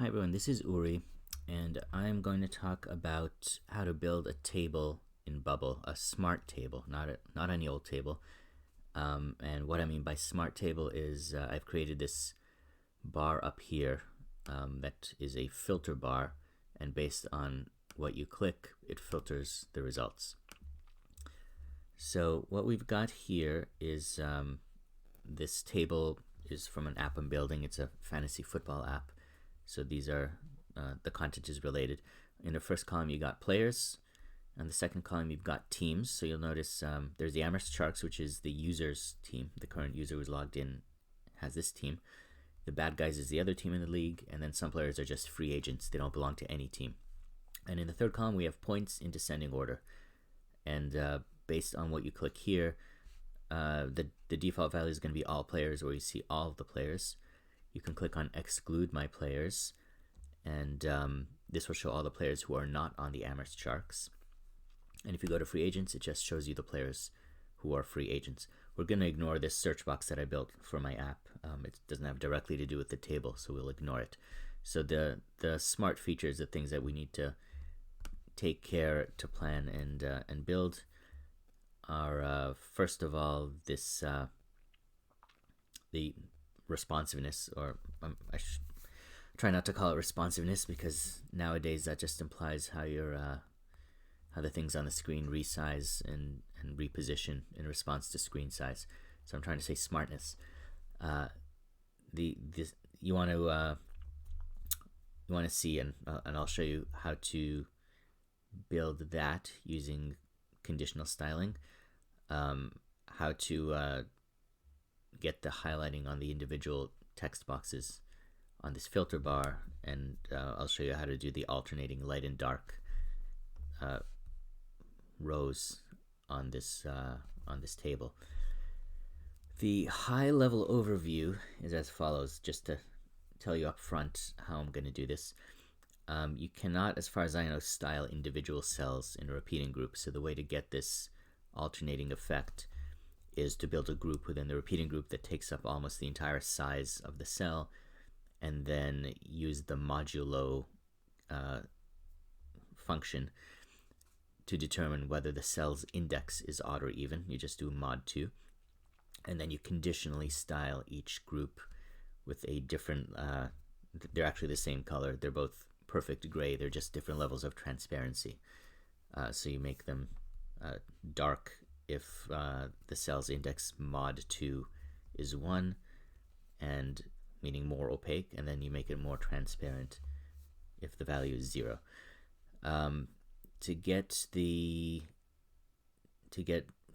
Hi everyone, this is Uri, and I'm going to talk about how to build a table in Bubble, a smart table, not any old table. And what I mean by smart table is I've created this bar up here that is a filter bar, and based on what you click, it filters the results. So what we've got here is this table is from an app I'm building. It's a fantasy football app. So these are the content is related. In the first column, you got players. And the second column, you've got teams. So you'll notice there's the Amherst Sharks, which is the user's team. The current user who's logged in has this team. The Bad Guys is the other team in the league. And then some players are just free agents. They don't belong to any team. And in the third column, we have points in descending order. And based on what you click here, the default value is going to be all players, where you see all of the players. You can click on exclude my players, and this will show all the players who are not on the Amherst Sharks. And if you go to free agents, it just shows you the players who are free agents. We're going to ignore this search box that I built for my app. It doesn't have directly to do with the table, so we'll ignore it. So the smart features, the things that we need to take care to plan and build are first of all this the responsiveness, or I try not to call it responsiveness, because nowadays that just implies how how the things on the screen resize and reposition in response to screen size. So I'm trying to say smartness. You want to see, and I'll show you how to build that using conditional styling. How to get the highlighting on the individual text boxes on this filter bar, and I'll show you how to do the alternating light and dark rows on this table. The high level overview is as follows, just to tell you up front how I'm going to do this. You cannot, as far as I know, style individual cells in a repeating group. So the way to get this alternating effect is to build a group within the repeating group that takes up almost the entire size of the cell, and then use the modulo function to determine whether the cell's index is odd or even. You just do mod 2, and then you conditionally style each group with a different they're actually the same color. They're both perfect gray. They're just different levels of transparency. So you make them dark if the cell's index mod 2 is 1, and meaning more opaque, and then you make it more transparent if the value is 0. To get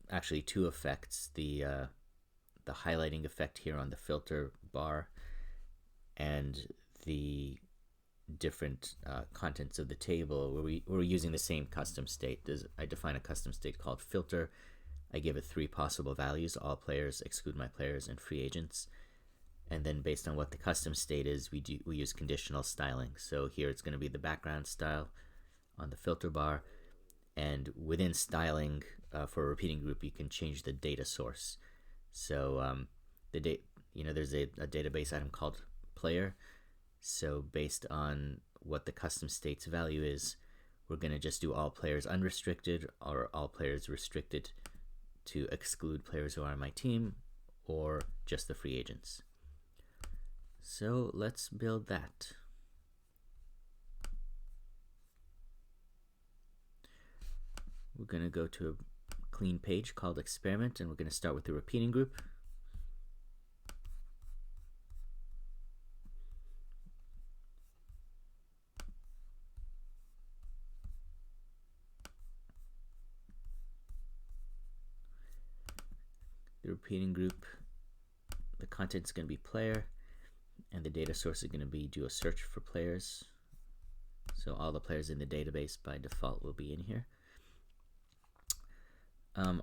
actually two effects, the highlighting effect here on the filter bar, and the different contents of the table, where we're using the same custom state. I define a custom state called filter. I give it 3 possible values: all players, exclude my players, and free agents. And then based on what the custom state is, we use conditional styling. So here it's going to be the background style on the filter bar, and within styling for a repeating group, you can change the data source. So there's a database item called player. So based on what the custom state's value is, we're going to just do all players unrestricted, or all players restricted to exclude players who are on my team, or just the free agents. So let's build that. We're going to go to a clean page called experiment, and we're going to start with the repeating group. The repeating group, the content is going to be player, and the data source is going to be do a search for players. So all the players in the database by default will be in here.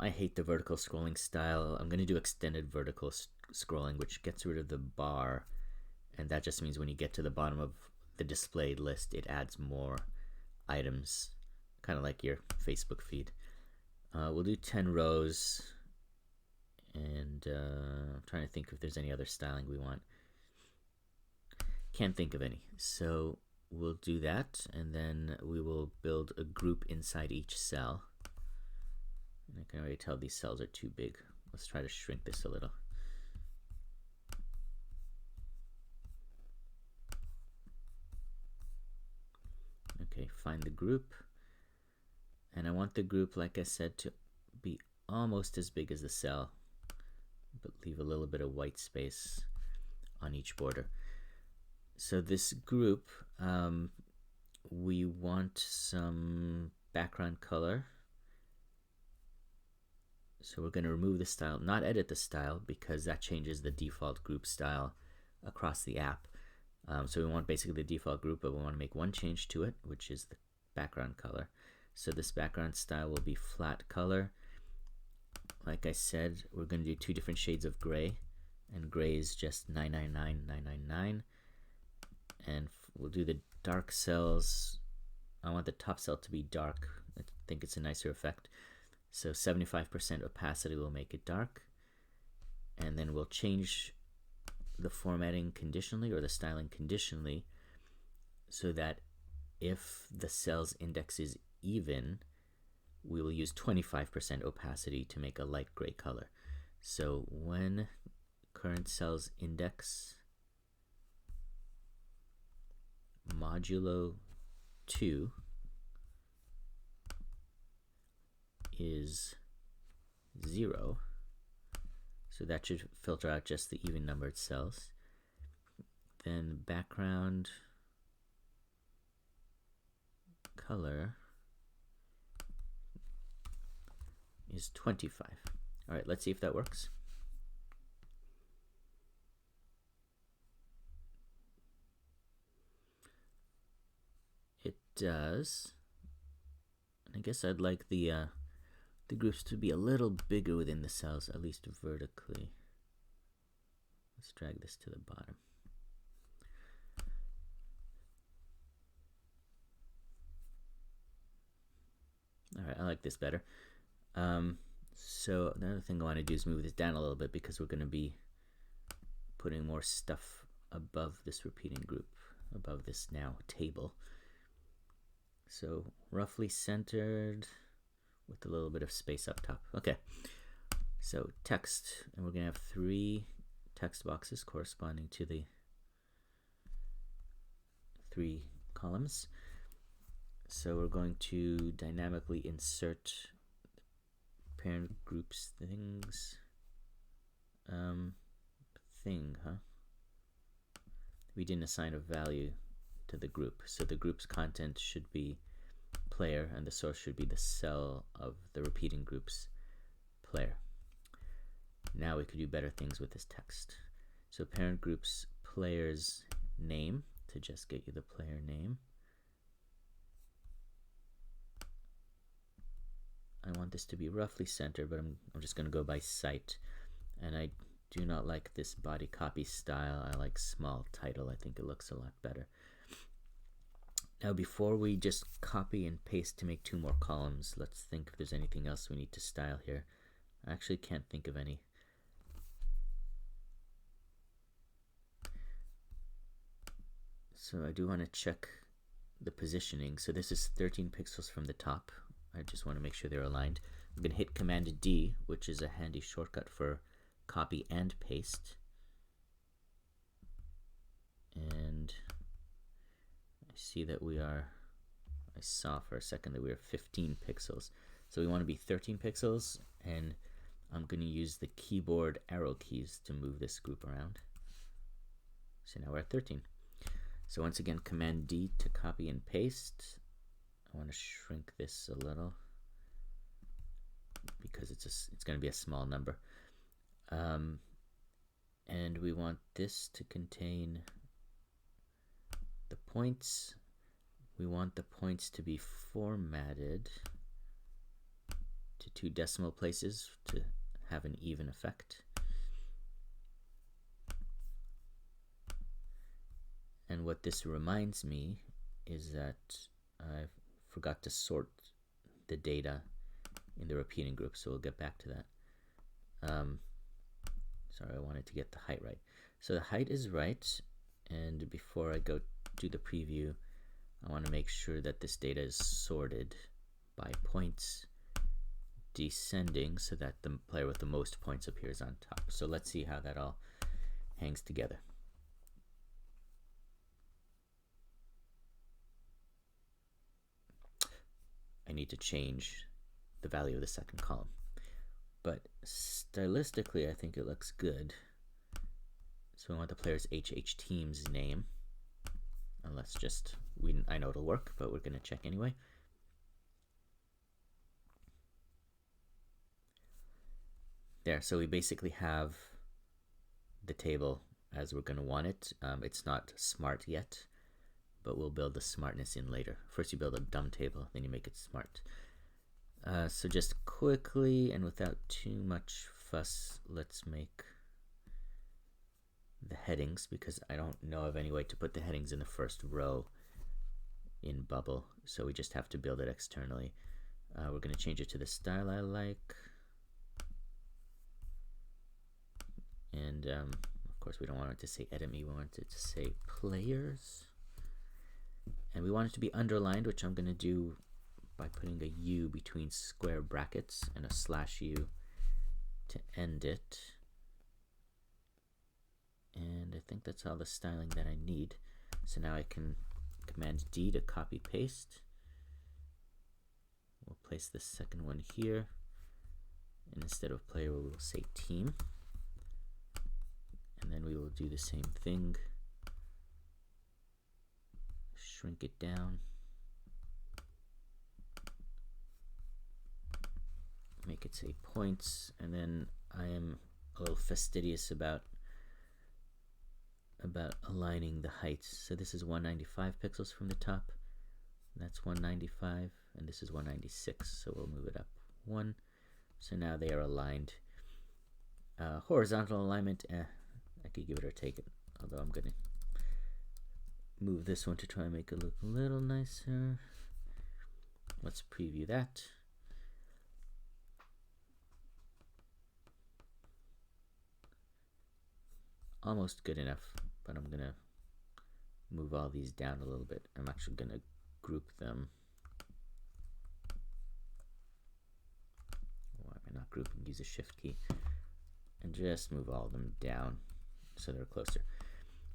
I hate the vertical scrolling style. I'm going to do extended vertical scrolling, which gets rid of the bar, and that just means when you get to the bottom of the displayed list, it adds more items, kind of like your Facebook feed. We'll do 10 rows, and I'm trying to think if there's any other styling we want. Can't think of any. So we'll do that, and then we will build a group inside each cell. And I can already tell these cells are too big. Let's try to shrink this a little. Okay, find the group. And I want the group, like I said, to be almost as big as the cell, but leave a little bit of white space on each border. So this group, we want some background color. So we're going to remove the style, not edit the style, because that changes the default group style across the app. So we want basically the default group, but we want to make one change to it, which is the background color. So this background style will be flat color. Like I said, we're going to do 2 different shades of gray, and gray is just 999, 999. And we'll do the dark cells. I want the top cell to be dark. I think it's a nicer effect. So 75% opacity will make it dark. And then we'll change the formatting conditionally, or the styling conditionally, so that if the cell's index is even, we will use 25% opacity to make a light gray color. So when current cell's index modulo 2 is 0, so that should filter out just the even numbered cells, then background color is 25. All right, let's see if that works. It does. I guess I'd like the groups to be a little bigger within the cells, at least vertically. Let's drag this to the bottom. All right, I like this better. So another thing I want to do is move this down a little bit, because we're going to be putting more stuff above this repeating group, above this now table. So roughly centered with a little bit of space up top. Okay, so text, and we're going to have 3 text boxes corresponding to the 3 columns. So we're going to dynamically insert parent groups things. Thing, huh? We didn't assign a value to the group, so the group's content should be player, and the source should be the cell of the repeating group's player. Now we could do better things with this text. So parent group's player's name, to just get you the player name. I want this to be roughly centered, but I'm just going to go by site. And I do not like this body copy style. I like small title. I think it looks a lot better. Now, before we just copy and paste to make 2 more columns, let's think if there's anything else we need to style here. I actually can't think of any. So I do want to check the positioning. So this is 13 pixels from the top. I just want to make sure they're aligned. I'm going to hit Command D, which is a handy shortcut for copy and paste. And I see that I saw for a second that we are 15 pixels. So we want to be 13 pixels, and I'm going to use the keyboard arrow keys to move this group around. So now we're at 13. So once again, Command D to copy and paste. I want to shrink this a little because it's going to be a small number. And we want this to contain the points. We want the points to be formatted to 2 decimal places to have an even effect. And what this reminds me is that I forgot to sort the data in the repeating group, so we'll get back to that. Sorry, I wanted to get the height right. So the height is right. And before I go do the preview, I want to make sure that this data is sorted by points descending so that the player with the most points appears on top. So let's see how that all hangs together. I need to change the value of the second column, but stylistically I think it looks good. So I want the player's HH team's name, and let's just, I know it'll work, but we're going to check anyway. There, so we basically have the table as we're going to want it. It's not smart yet, but we'll build the smartness in later. First you build a dumb table, then you make it smart. So just quickly and without too much fuss, let's make the headings, because I don't know of any way to put the headings in the first row in Bubble, so we just have to build it externally. We're going to change it to the style I like. And of course we don't want it to say edit me, we want it to say players. And we want it to be underlined, which I'm going to do by putting a U between square brackets and a /U to end it. And I think that's all the styling that I need. So now I can Command D to copy paste. We'll place the second one here. And instead of player, we will say team. And then we will do the same thing. Shrink it down. Make it say points. And then I am a little fastidious about aligning the heights. So this is 195 pixels from the top. That's 195, and this is 196. So we'll move it up one. So now they are aligned. Horizontal alignment, I could give it or take it. Although I'm gonna move this one to try and make it look a little nicer. Let's preview that. Almost good enough, but I'm gonna move all these down a little bit. I'm actually gonna group them. Why am I not grouping? Use the shift key and just move all of them down so they're closer.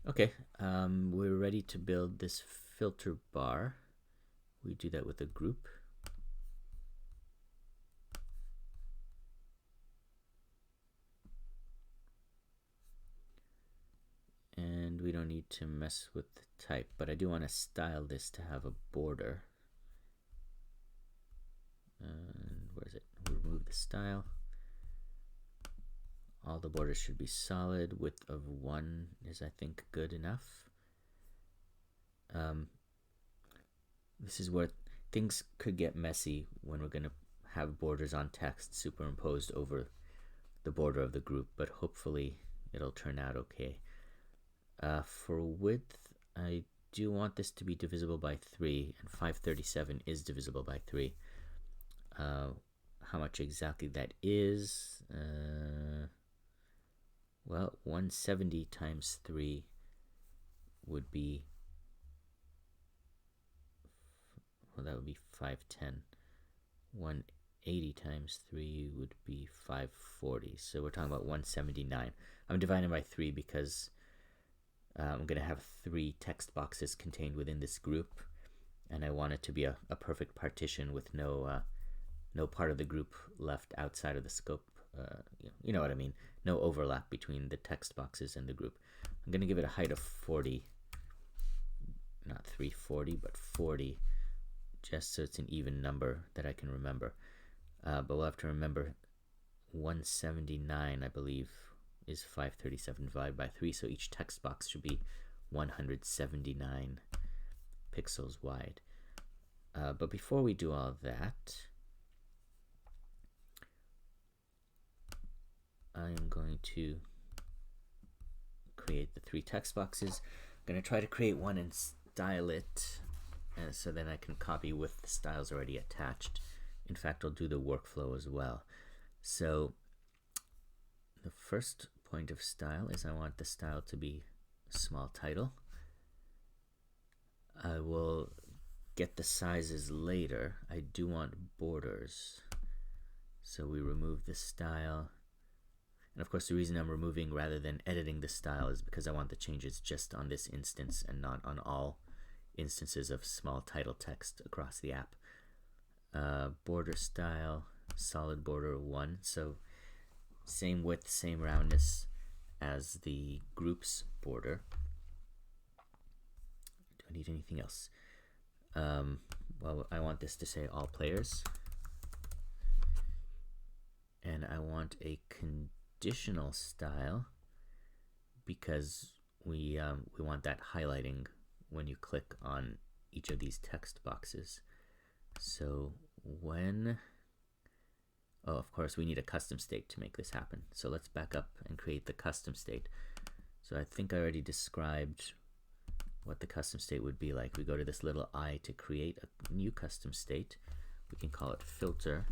Okay, we're ready to build this filter bar. We do that with a group. And we don't need to mess with the type, but I do want to style this to have a border. And where is it? We'll remove the style. All the borders should be solid. Width of 1 is, I think, good enough. This is where things could get messy when we're going to have borders on text superimposed over the border of the group, but hopefully it'll turn out okay. For width, I do want this to be divisible by 3, and 537 is divisible by 3. How much exactly that is? Well, 170 times 3 would be, well, that would be 510. 180 times 3 would be 540. So we're talking about 179. I'm dividing by 3 because I'm going to have 3 text boxes contained within this group, and I want it to be a perfect partition with no part of the group left outside of the scope. You know what I mean? No overlap between the text boxes and the group. I'm going to give it a height of 40, not 340, but 40, just so it's an even number that I can remember. But we'll have to remember 179, I believe, is 537 divided by 3, so each text box should be 179 pixels wide. But before we do all that, I am going to create the 3 text boxes. I'm going to try to create one and style it so then I can copy with the styles already attached. In fact, I'll do the workflow as well. So the first point of style is I want the style to be small title. I will get the sizes later. I do want borders. So we remove the style. And of course, the reason I'm removing rather than editing the style is because I want the changes just on this instance and not on all instances of small title text across the app. Border style, solid border 1. So same width, same roundness as the groups border. Do I need anything else? Well, I want this to say all players. And I want a conditional style because we want that highlighting when you click on each of these text boxes. So of course we need a custom state to make this happen. So let's back up and create the custom state. So I think I already described what the custom state would be like. We go to this little I to create a new custom state. We can call it filter.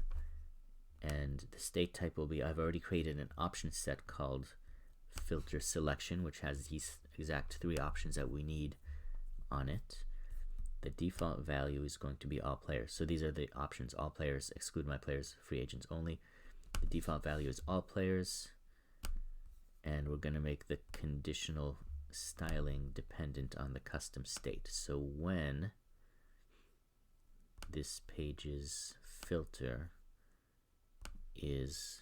And the state type will be, I've already created an option set called filter selection, which has these exact 3 options that we need on it. The default value is going to be all players. So these are the options: all players, exclude my players, free agents only. The default value is all players. And we're going to make the conditional styling dependent on the custom state. So when this page's filter is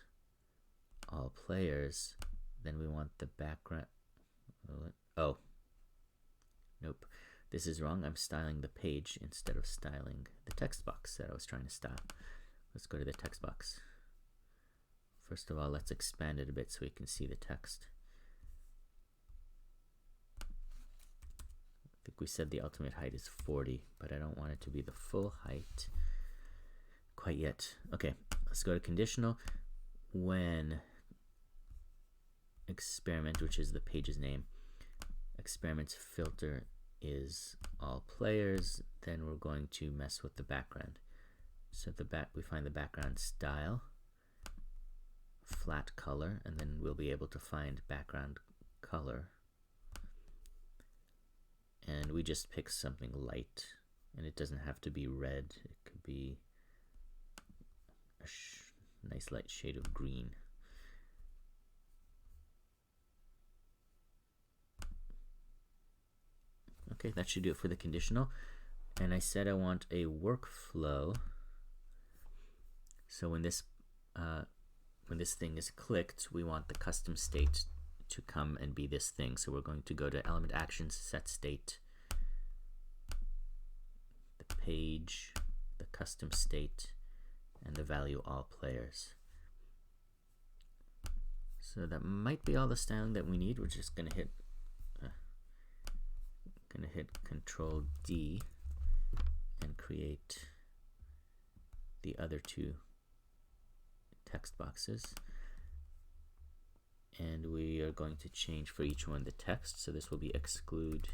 all players, then we want the background. Oh, nope, this is wrong. I'm styling the page instead of styling the text box that I was trying to style. Let's go to the text box. First of all, let's expand it a bit so we can see the text. I think we said the ultimate height is 40, but I don't want it to be the full height quite yet. Okay, let's go to conditional. When experiment, which is the page's name, experiment's filter is all players, then we're going to mess with the background. So we find the background style, flat color, and then we'll be able to find background color. And we just pick something light, and it doesn't have to be red. It could be a nice light shade of green. Okay, that should do it for the conditional. And I said I want a workflow. So when this thing is clicked, we want the custom state to come and be this thing. So we're going to go to element actions, set state, the page, the custom state, and the value all players. So that might be all the styling that we need. We're just gonna hit Control D and create the other 2 text boxes. And we are going to change for each one the text. So this will be exclude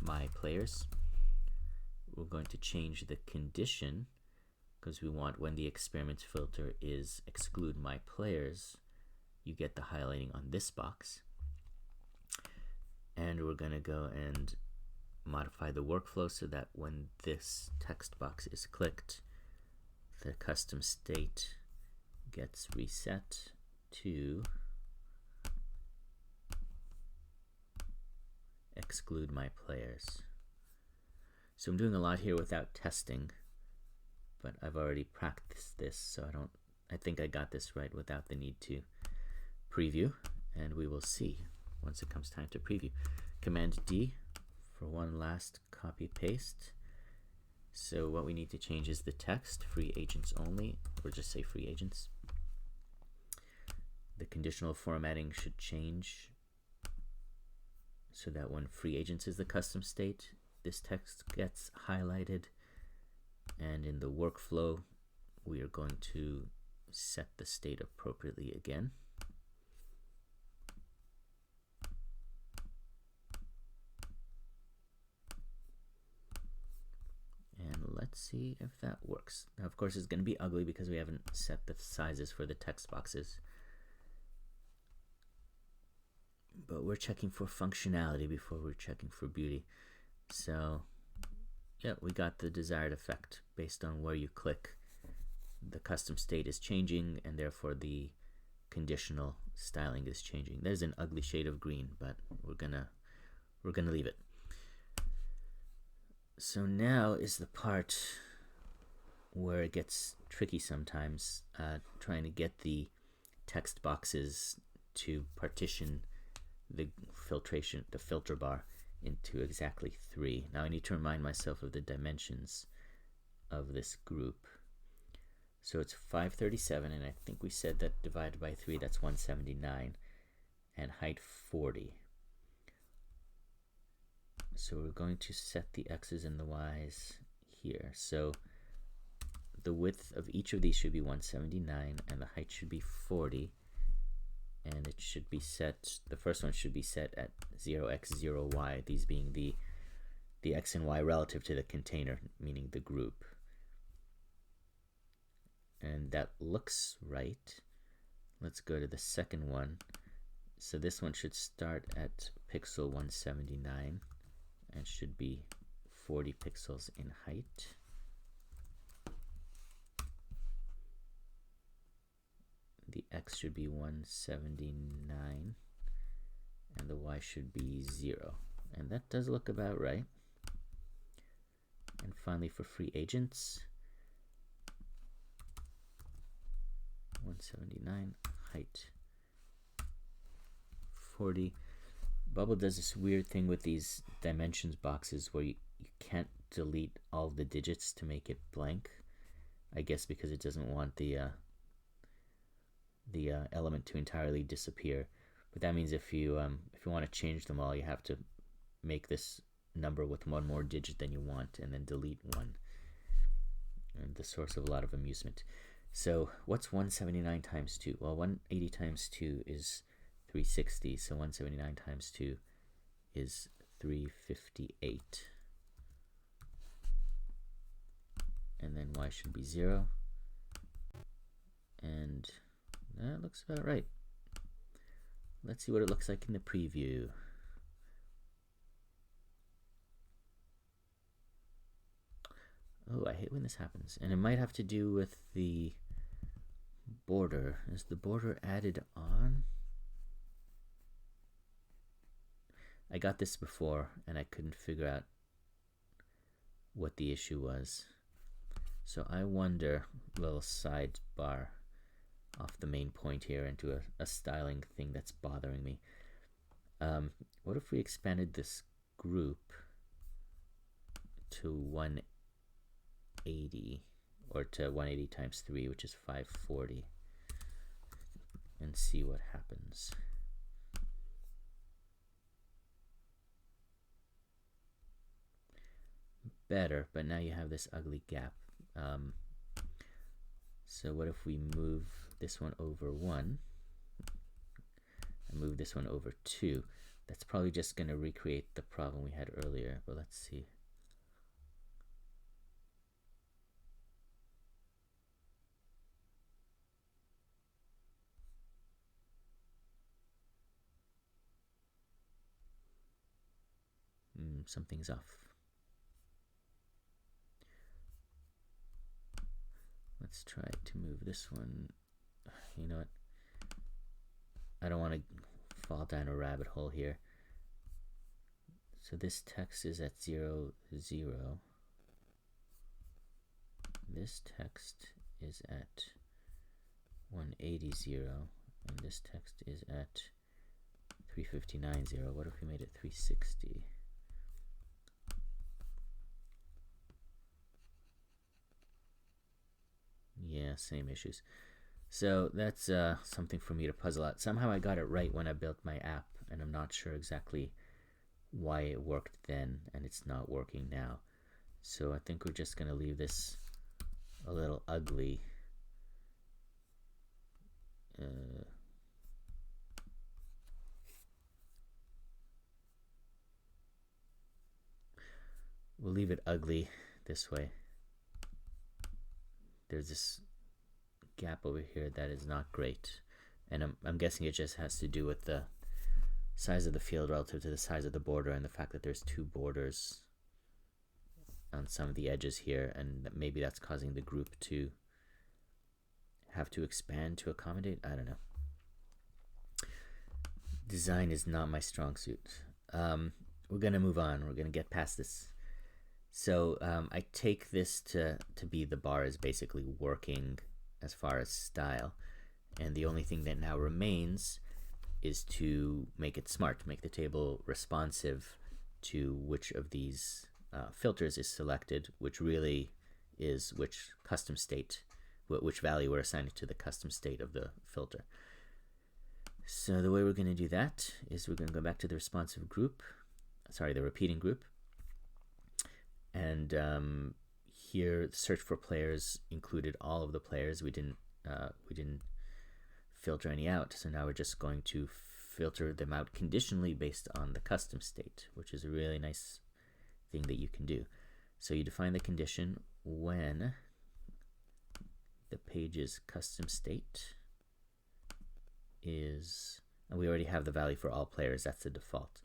my players. We're going to change the condition because we want when the experiment filter is exclude my players, you get the highlighting on this box. And we're going to go and modify the workflow so that when this text box is clicked, the custom state gets reset to exclude my players. So I'm doing a lot here without testing, but I've already practiced this, so I think I got this right without the need to preview, and we will see once it comes time to preview. Command D for one last copy paste. So what we need to change is the text, free agents only, or just say free agents. The conditional formatting should change so that when free agents is the custom state, this text gets highlighted. And in the workflow, we are going to set the state appropriately again. And let's see if that works. Now, of course, it's going to be ugly because we haven't set the sizes for the text boxes. But we're checking for functionality before we're checking for beauty. So Yeah, we got the desired effect. Based on where you click, the custom state is changing, and therefore the conditional styling is changing. There's an ugly shade of green, but we're gonna leave it. So now is the part where it gets tricky sometimes, trying to get the text boxes to partition the filter bar into exactly 3. Now I need to remind myself of the dimensions of this group. So it's 537, and I think we said that divided by 3, that's 179, and height 40. So we're going to set the x's and the y's here. So the width of each of these should be 179, and the height should be 40, and it should be set, the first one should be set at 0x, 0y, these being the x and y relative to the container, meaning the group. And that looks right. Let's go to the second one. So this one should start at pixel 179 and should be 40 pixels in height. The x should be 179 and the y should be 0. And that does look about right. And finally, for free agents, 179, height 40. Bubble does this weird thing with these dimensions boxes where you can't delete all the digits to make it blank. I guess because it doesn't want the element to entirely disappear. But that means if you want to change them all, you have to make this number with one more digit than you want and then delete one. And the source of a lot of amusement. So what's 179 times 2? Well, 180 times 2 is 360, so 179 times 2 is 358. And then y should be 0. And that looks about right. Let's see what it looks like in the preview. Oh, I hate when this happens. And it might have to do with the border. Is the border added on? I got this before and I couldn't figure out what the issue was. So I wonder, little sidebar off the main point here into a styling thing that's bothering me. What if we expanded this group to 180, or to 180 times 3, which is 540, and see what happens. Better, but now you have this ugly gap. So what if we move this one over 1 and move this one over 2? That's probably just going to recreate the problem we had earlier, but let's see. Something's off. Let's try to move this one. You know what? I don't want to fall down a rabbit hole here. So this text is at 0, 0. This text is at 180, 0. And this text is at 359, 0. What if we made it 360? Yeah, same issues. So that's something for me to puzzle out. Somehow I got it right when I built my app, and I'm not sure exactly why it worked then and it's not working now. So I think we're just going to leave this a little ugly. We'll leave it ugly this way. There's this gap over here that is not great, and I'm guessing it just has to do with the size of the field relative to the size of the border and the fact that there's two borders on some of the edges here, and maybe that's causing the group to have to expand to accommodate. I don't know. Design is not my strong suit. We're gonna move on. We're gonna get past this. So I take this to be the bar is basically working as far as style, and the only thing that now remains is to make it smart, make the table responsive to which of these filters is selected, which really is which custom state, which value we're assigning to the custom state of the filter. So the way we're going to do that is we're going to go back to the responsive group, the repeating group, and here search for players included all of the players. We didn't filter any out, so now we're just going to filter them out conditionally based on the custom state, which is a really nice thing that you can do. So you define the condition when the page's custom state is, and we already have the value for all players, that's the default.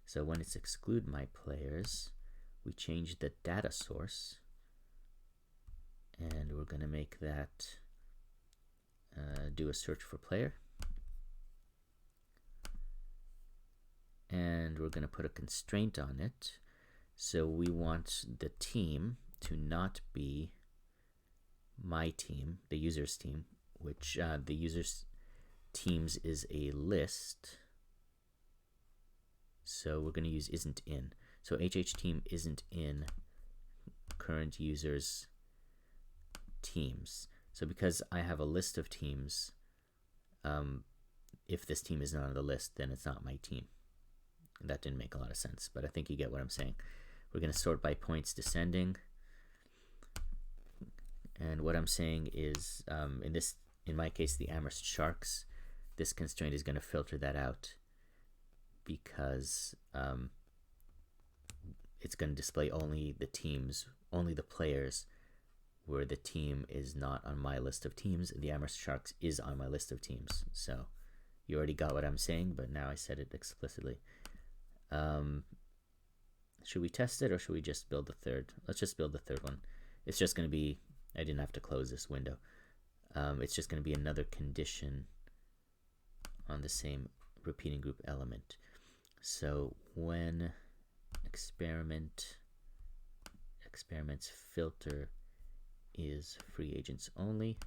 So when it's exclude my players, we change the data source, and we're going to make that do a search for player, and we're going to put a constraint on it. So we want the team to not be my team, the user's team, which the user's teams is a list. So we're going to use isn't in. So HH team isn't in current users teams. So because I have a list of teams, if this team is not on the list, then it's not my team. That didn't make a lot of sense, but I think you get what I'm saying. We're going to sort by points descending. And what I'm saying is, in my case, the Amherst Sharks, this constraint is going to filter that out because it's going to display only the teams, only the players where the team is not on my list of teams. The Amherst Sharks is on my list of teams. So you already got what I'm saying, but now I said it explicitly. Should we test it or should we just build the third? Let's just build the third one. It's just going to be, I didn't have to close this window. It's just going to be another condition on the same repeating group element. So when experiments filter is free agents only,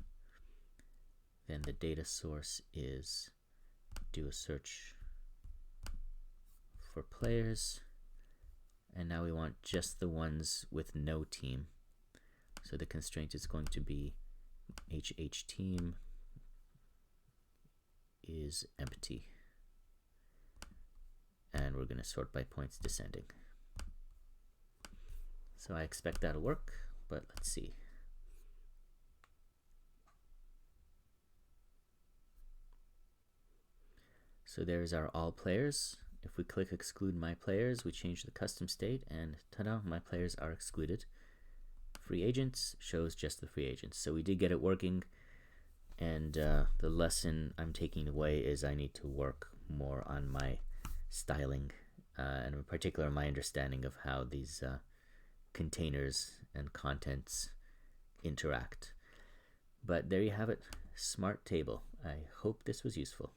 then the data source is do a search for players, and now we want just the ones with no team. So the constraint is going to be HH team is empty, and we're going to sort by points descending. So I expect that'll work, but let's see. So there's our all players. If we click exclude my players, we change the custom state, and ta-da, my players are excluded. Free agents shows just the free agents. So we did get it working, and the lesson I'm taking away is I need to work more on my styling, and in particular my understanding of how these containers and contents interact. But there you have it, Smart Table. I hope this was useful.